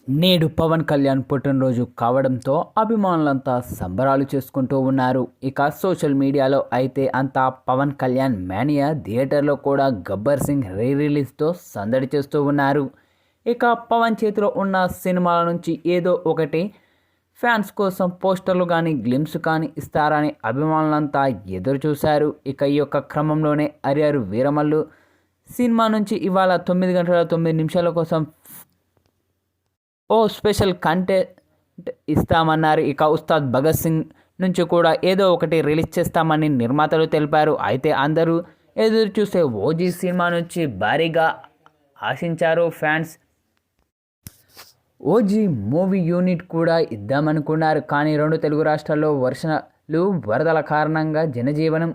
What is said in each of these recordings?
నేడు పవన్ కళ్యాణ్ పుట్టినరోజు కావడంతో అభిమానులంతా సంబరాలు చేసుకుంటూ ఉన్నారు. ఇక సోషల్ మీడియాలో అయితే అంతా పవన్ కళ్యాణ్ మేనియా, థియేటర్లో కూడా గబ్బర్ సింగ్ రీ రిలీజ్తో సందడి చేస్తూ ఉన్నారు. ఇక పవన్ చేతిలో ఉన్న సినిమాల నుంచి ఏదో ఒకటి ఫ్యాన్స్ కోసం పోస్టర్లు కానీ గ్లిమ్స్ కానీ ఇస్తారని అభిమానులంతా ఎదురు చూశారు. ఇక ఈ యొక్క క్రమంలోనే అరియర్ వీరమల్లు సినిమా నుంచి ఇవాళ 9 గంటల 9 నిమిషాల కోసం ఓ స్పెషల్ కంటెంట్ ఇస్తామన్నారు. ఇక ఉస్తాద్ భగత్ సింగ్ నుంచి కూడా ఏదో ఒకటి రిలీజ్ చేస్తామని నిర్మాతలు తెలిపారు. అయితే అందరూ ఎదురు చూసే ఓజీ సినిమా నుంచి భారీగా ఆశించారు ఫ్యాన్స్. ఓజీ మూవీ యూనిట్ కూడా ఇద్దామనుకున్నారు. కానీ 2 తెలుగు రాష్ట్రాల్లో వర్షాలు వరదల కారణంగా జనజీవనం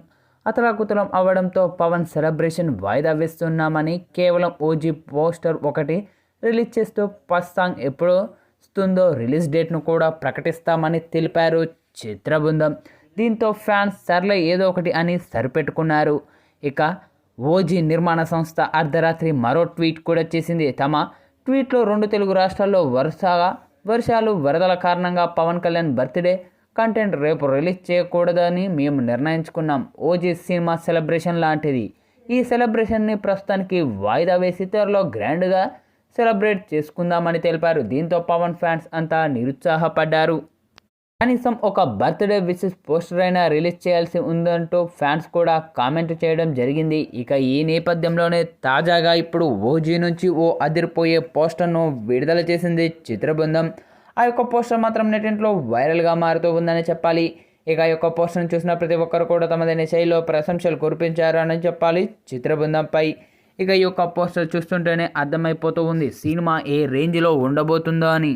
అతలాకుతలం అవ్వడంతో పవన్ సెలబ్రేషన్ వాయిదా వేస్తున్నామని కేవలం ఓజీ పోస్టర్ ఒకటి రిలీజ్ చేస్తూ ఫస్ట్ సాంగ్ ఎప్పుడు వస్తుందో రిలీజ్ డేట్ను కూడా ప్రకటిస్తామని తెలిపారు చిత్రబృందం. దీంతో ఫ్యాన్స్ సర్లే ఏదో ఒకటి అని సరిపెట్టుకున్నారు. ఇక ఓజీ నిర్మాణ సంస్థ అర్ధరాత్రి మరో ట్వీట్ కూడా చేసింది. తమ ట్వీట్లో 2 తెలుగు రాష్ట్రాల్లో వర్షాలు వరదల కారణంగా పవన్ కళ్యాణ్ బర్త్డే కంటెంట్ రేపు రిలీజ్ చేయకూడదని మేము నిర్ణయించుకున్నాం. ఓజీ సినిమా సెలబ్రేషన్ లాంటిది. ఈ సెలబ్రేషన్ని ప్రస్తుతానికి వాయిదా వేసి త్వరలో గ్రాండ్గా సెలబ్రేట్ చేసుకుందామని తెలిపారు. దీంతో పవన్ ఫ్యాన్స్ అంతా నిరుత్సాహపడ్డారు. కనీసం ఒక బర్త్డే విషెస్ పోస్టర్ అయినా రిలీజ్ చేయాల్సి ఉందంటూ ఫ్యాన్స్ కూడా కామెంట్ చేయడం జరిగింది. ఇక ఈ నేపథ్యంలోనే తాజాగా ఇప్పుడు ఓజీ నుంచి ఓ అదిరిపోయే పోస్టర్ను విడుదల చేసింది చిత్రబృందం. ఆ యొక్క పోస్టర్ మాత్రం నెట్టింట్లో వైరల్గా మారుతూ ఉందని చెప్పాలి. ఇక ఈ యొక్క పోస్టర్ను చూసిన ప్రతి ఒక్కరు కూడా తమదైన శైలిలో ప్రశంసలు కురిపించారు అని చెప్పాలి చిత్రబృందంపై. ఇక ఈ యొక్క పోస్టర్ చూస్తుంటేనే అర్థమైపోతూ ఉంది సినిమా ఏ రేంజ్లో ఉండబోతుందో అని.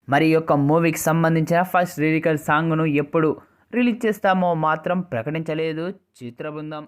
మరి ఈ యొక్క మూవీకి సంబంధించిన ఫస్ట్ లిరికల్ సాంగ్ను ఎప్పుడు రిలీజ్ చేస్తామో మాత్రం ప్రకటించలేదు చిత్రబృందం.